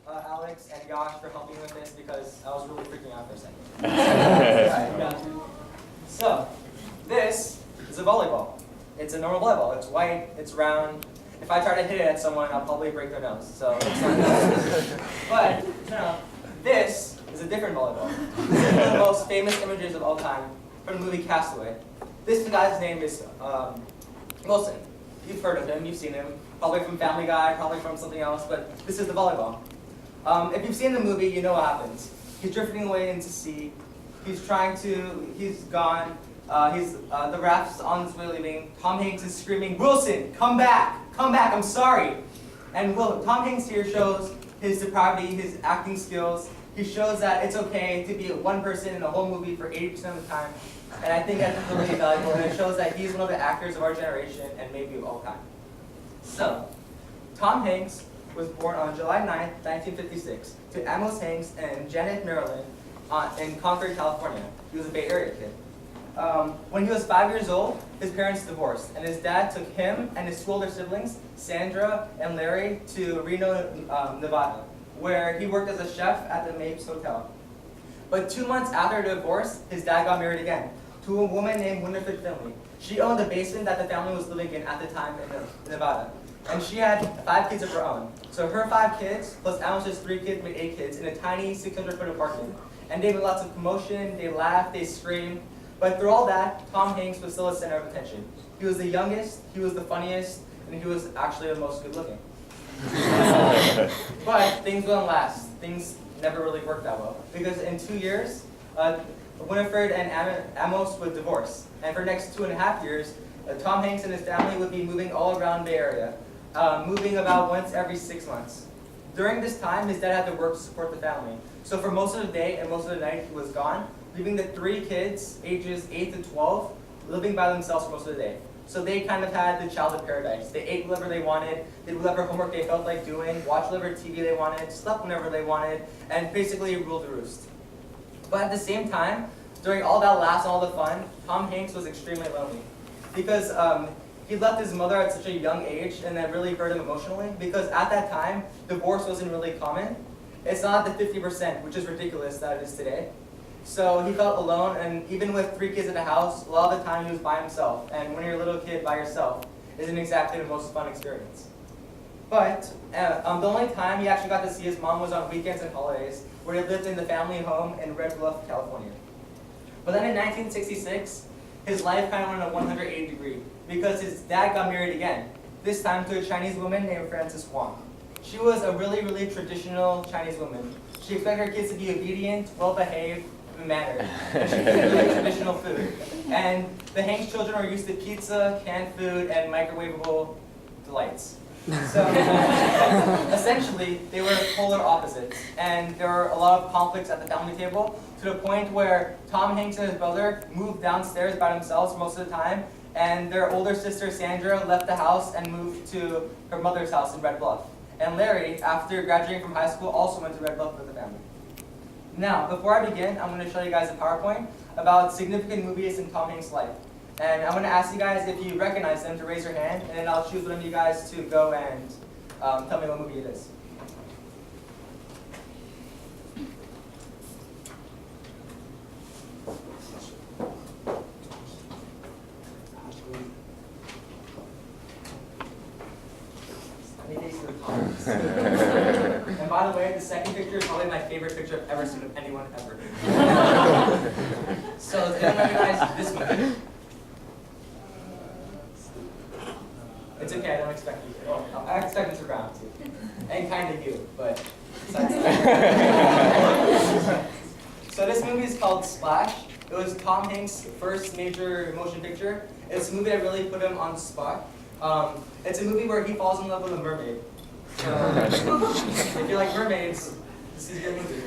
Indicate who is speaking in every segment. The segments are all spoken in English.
Speaker 1: Alex and Josh for helping me with this because I was really freaking out for a second. So, this is a volleyball. It's a normal volleyball. It's white, it's round. If I try to hit it at someone, I'll probably break their nose. So it's not good. But this is a different volleyball. This is one of the most famous images of all time from the movie Castaway. This guy's name is Wilson. You've heard of him, you've seen him, probably from Family Guy, probably from something else, but this is the volleyball. If you've seen the movie, you know what happens. He's drifting away into sea. He's gone. The raft's on his way leaving. Tom Hanks is screaming, "Wilson, come back! Come back, I'm sorry!" And Tom Hanks here shows his depravity, his acting skills. He shows that it's okay to be one person in the whole movie for 80% of the time. And I think that's really valuable, and it shows that he's one of the actors of our generation and maybe of all time. So, Tom Hanks was born on July 9th, 1956, to Amos Hanks and Janet Maryland in Concord, California. He was a Bay Area kid. When he was 5 years old, his parents divorced, and his dad took him and his two older siblings, Sandra and Larry, to Reno, Nevada, where he worked as a chef at the Mapes Hotel. But 2 months after the divorce, his dad got married again to a woman named Winifred Finley. She owned the basement that the family was living in at the time in Nevada. And she had 5 kids of her own. So her 5 kids, plus Alex's 3 kids, made 8 kids in a tiny 600-foot apartment. And they made lots of commotion, they laughed, they screamed. But through all that, Tom Hanks was still the center of attention. He was the youngest, he was the funniest, and he was actually the most good-looking. But things wouldn't last. Things never really worked that well. Because in 2 years, Winifred and Amos would divorce. And for the next 2.5 years, Tom Hanks and his family would be moving all around Bay Area, moving about once every 6 months. During this time, his dad had to work to support the family. So for most of the day and most of the night, he was gone, leaving the 3 kids, ages 8 to 12, living by themselves for most of the day. So they kind of had the child of paradise. They ate whatever they wanted, did whatever homework they felt like doing, watched whatever TV they wanted, slept whenever they wanted, and basically ruled the roost. But at the same time, during all that laughs and all the fun, Tom Hanks was extremely lonely. Because he left his mother at such a young age, and that really hurt him emotionally, because at that time, divorce wasn't really common. It's not the 50%, which is ridiculous that it is today. So he felt alone, and even with 3 kids in the house, a lot of the time he was by himself. And when you're a little kid by yourself, isn't exactly the most fun experience. But the only time he actually got to see his mom was on weekends and holidays, where he lived in the family home in Red Bluff, California. But then in 1966, his life kind of went on a 180 degree, because his dad got married again, this time to a Chinese woman named Frances Wong. She was a really, really traditional Chinese woman. She expected her kids to be obedient, well-behaved, and mannered. And she cooked really traditional food. And the Hanks children were used to pizza, canned food, and microwavable delights. So essentially, they were polar opposites. And there were a lot of conflicts at the family table, to the point where Tom Hanks and his brother moved downstairs by themselves most of the time, and their older sister Sandra left the house and moved to her mother's house in Red Bluff. And Larry, after graduating from high school, also went to Red Bluff with the family. Now, before I begin, I'm going to show you guys a PowerPoint about significant movies in Tom Hanks' life. And I'm going to ask you guys if you recognize them to raise your hand, and then I'll choose one of you guys to go and tell me what movie it is. And by the way, the second picture is probably my favorite picture I've ever seen of anyone ever. So let's recognize this movie. It's okay, I don't expect you to. Oh, I expect Mr. Brown to. And kind of you, but besides that. So this movie is called Splash. It was Tom Hanks' first major motion picture. It's a movie that really put him on the spot. It's a movie where he falls in love with a mermaid. If you like mermaids, this is your movie.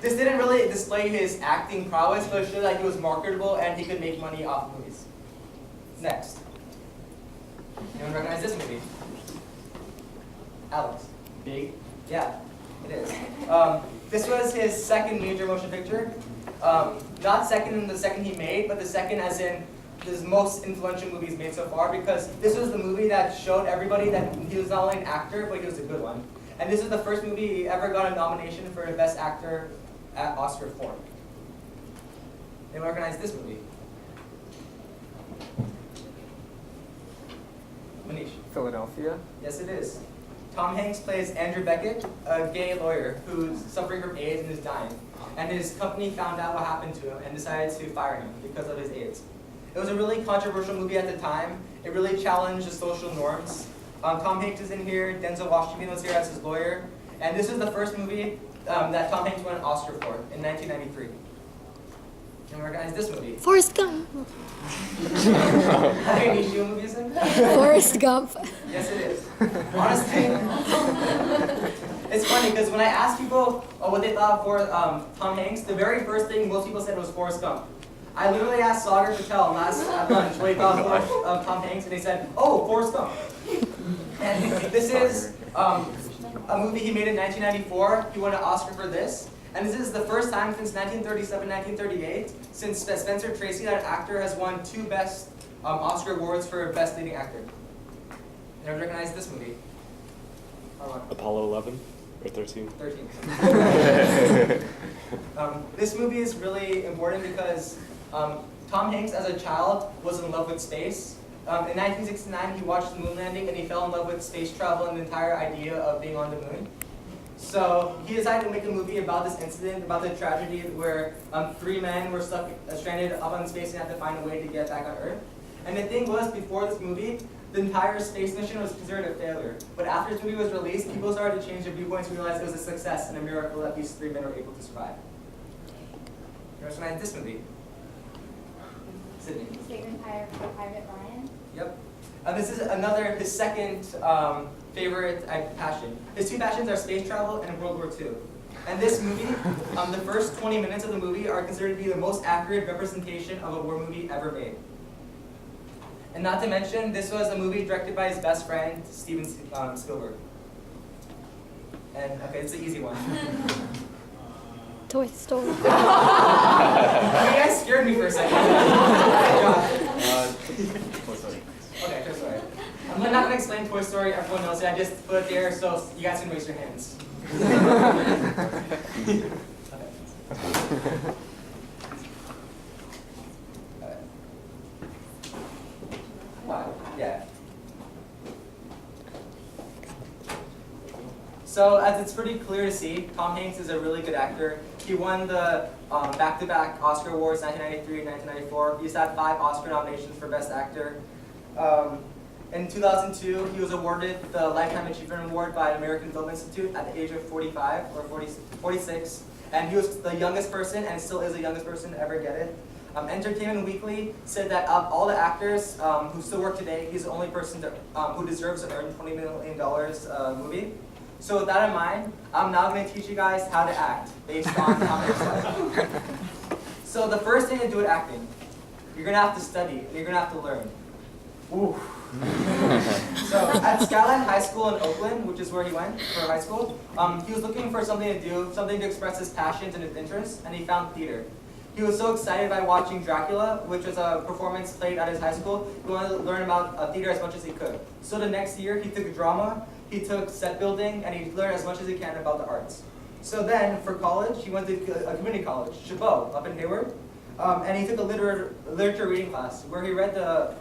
Speaker 1: This didn't really display his acting prowess, but it showed that he was marketable and he could make money off movies. Next. Anyone recognize this movie? Alex.
Speaker 2: Big?
Speaker 1: Yeah, it is. This was his second major motion picture. Not second in the second he made, but the second as in his most influential movies made so far, because this was the movie that showed everybody that he was not only an actor, but he was a good one. And this is the first movie he ever got a nomination for Best Actor at Oscar for. Anyone recognize this movie? Manish.
Speaker 2: Philadelphia.
Speaker 1: Yes, it is. Tom Hanks plays Andrew Beckett, a gay lawyer who's suffering from AIDS and is dying. And his company found out what happened to him and decided to fire him because of his AIDS. It was a really controversial movie at the time. It really challenged the social norms. Tom Hanks is in here, Denzel Washington was here as his lawyer. And this is the first movie that Tom Hanks won an Oscar for in 1993. And recognize this movie.
Speaker 3: Forrest Gump.
Speaker 1: Any Nishi movies in?
Speaker 3: Forrest Gump.
Speaker 1: Yes, it is. Honestly, it's funny because when I asked people what they thought for Tom Hanks, the very first thing most people said was Forrest Gump. I literally asked Sagar Patel last at lunch what he thought of Tom Hanks, and he said, "Oh, Forrest Gump." And this is a movie he made in 1994. He won an Oscar for this. And this is the first time since 1937, 1938, since Spencer Tracy, that actor, has won 2 Best Oscar awards for Best Leading Actor. Anyone recognize this movie?
Speaker 4: Apollo 11 or 13?
Speaker 1: 13. This movie is really important because Tom Hanks, as a child, was in love with space. In 1969, he watched the moon landing and he fell in love with space travel and the entire idea of being on the moon. So he decided to make a movie about this incident, about the tragedy where 3 men were stuck, stranded up in space and had to find a way to get back on Earth. And the thing was, before this movie, the entire space mission was considered a failure. But after this movie was released, people started to change their viewpoints and realized it was a success and a miracle that these 3 men were able to survive. You recognize this movie? Sydney.
Speaker 5: Saving Private Ryan.
Speaker 1: Yep. This is his second favorite passion. His 2 passions are space travel and World War II. And this movie, the first 20 minutes of the movie are considered to be the most accurate representation of a war movie ever made. And not to mention, this was a movie directed by his best friend, Steven Spielberg. And okay, it's the easy one.
Speaker 3: Toy Story.
Speaker 1: You guys scared me for a second. Okay, Toy Story. I'm not going to explain Toy Story, everyone knows it. I just put it there so you guys can raise your hands. Wow, yeah. So as it's pretty clear to see, Tom Hanks is a really good actor. He won the back-to-back Oscar awards, 1993 and 1994. He's had 5 Oscar nominations for Best Actor. In 2002, he was awarded the Lifetime Achievement Award by American Film Institute at the age of 45 or 46. And he was the youngest person, and still is the youngest person to ever get it. Entertainment Weekly said that of all the actors who still work today, he's the only person who deserves to earn $20 million a movie. So with that in mind, I'm now going to teach you guys how to act based on Tom Hanks' life. So the first thing to do with acting, you're going to have to study, and you're going to have to learn. Ooh. So at Skyline High School in Oakland, which is where he went for high school, he was looking for something to do, something to express his passions and his interests, and he found theater. He was so excited by watching Dracula, which was a performance played at his high school, he wanted to learn about theater as much as he could. So the next year, he took drama, he took set building, and he learned as much as he can about the arts. So then, for college, he went to a community college, Chabot, up in Hayward, and he took a literature reading class, where he read the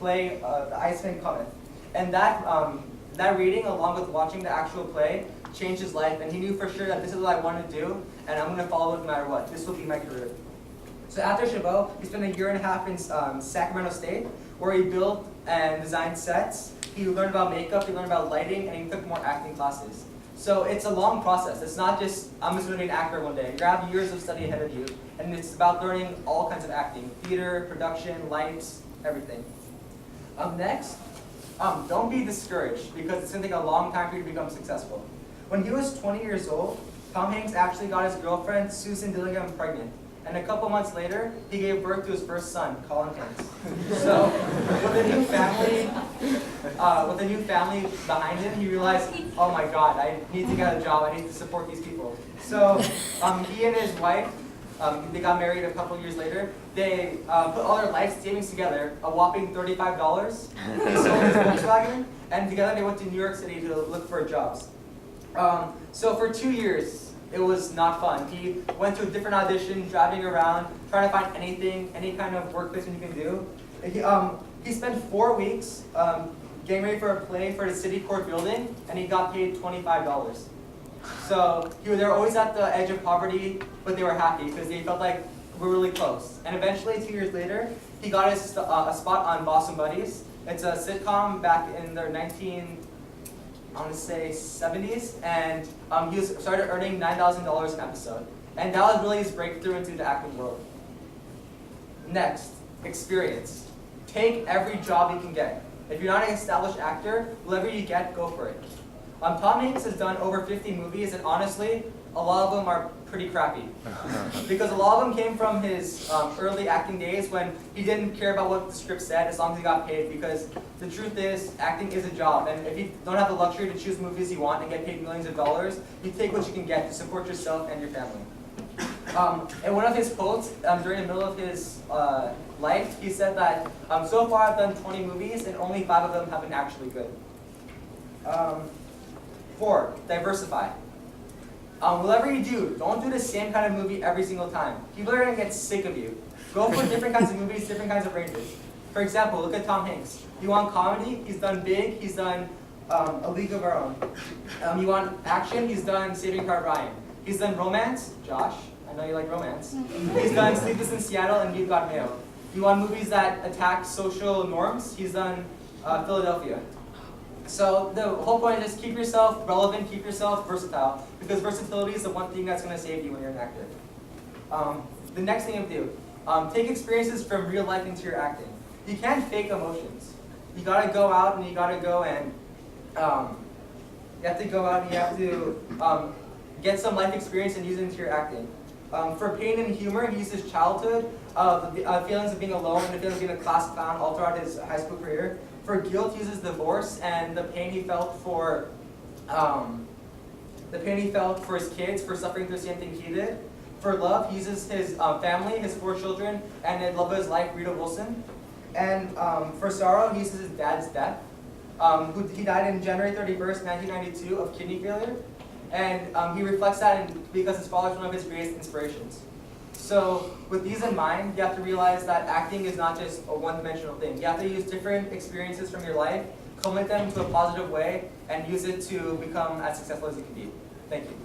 Speaker 1: play, The Iceman Cometh. And that reading, along with watching the actual play, changed his life, and he knew for sure that this is what I wanted to do, and I'm going to follow it no matter what. This will be my career. So after Chabot, he spent 1.5 years in Sacramento State, where he built and designed sets. He learned about makeup, he learned about lighting, and he took more acting classes. So it's a long process. It's not just, I'm just going to be an actor one day. You have years of study ahead of you, and it's about learning all kinds of acting. Theater, production, lights, everything. Next, don't be discouraged, because it's going to take a long time for you to become successful. When he was 20 years old, Tom Hanks actually got his girlfriend, Susan Dillingham, pregnant. And a couple months later, he gave birth to his first son, Colin Hanks. So, with a new family behind him, he realized, oh my God, I need to get a job. I need to support these people. So, he and his wife, they got married a couple years later. They put all their life savings together, a whopping $35. They sold his Volkswagen, and together they went to New York City to look for jobs. So for 2 years, it was not fun. He went to a different audition, driving around, trying to find anything, any kind of work placement he can do. He spent 4 weeks getting ready for a play for the city court building, and he got paid $25. So they were always at the edge of poverty, but they were happy because they felt like we're really close. And eventually, 2 years later, he got a spot on Boston Buddies. It's a sitcom back in the 70s, and he started earning $9,000 an episode. And that was really his breakthrough into the acting world. Next, experience. Take every job you can get. If you're not an established actor, whatever you get, go for it. Tom Hanks has done over 50 movies, and honestly, a lot of them are pretty crappy. Because a lot of them came from his early acting days when he didn't care about what the script said as long as he got paid. Because the truth is, acting is a job, and if you don't have the luxury to choose movies you want and get paid millions of dollars, you take what you can get to support yourself and your family. And one of his quotes during the middle of his life, he said that, so far I've done 20 movies and only 5 of them have been actually good. 4, diversify. Whatever you do, don't do the same kind of movie every single time. People are going to get sick of you. Go for different kinds of movies, different kinds of ranges. For example, look at Tom Hanks. You want comedy? He's done Big, he's done A League of Our Own. You want action? He's done Saving Private Ryan. He's done romance? Josh, I know you like romance. He's done Sleepless in Seattle and You've Got Mail. You want movies that attack social norms? He's done Philadelphia. So the whole point is keep yourself relevant, keep yourself versatile, because versatility is the one thing that's going to save you when you're an actor. The next thing you do, take experiences from real life into your acting. You can't fake emotions. You got to go out and you got to go and you have to go out and you have to get some life experience and use it into your acting. For pain and humor, he uses childhood, the feelings of being alone and the feelings of being a class clown all throughout his high school career. For guilt, he uses divorce and the pain he felt for his kids for suffering through the same thing he did. For love, he uses his family, his 4 children, and the love of his life, Rita Wilson. And for sorrow, he uses his dad's death. He died on January 31st, 1992 of kidney failure. And he reflects that because his father is one of his greatest inspirations. So with these in mind, you have to realize that acting is not just a one-dimensional thing. You have to use different experiences from your life, culminate them into a positive way, and use it to become as successful as you can be. Thank you.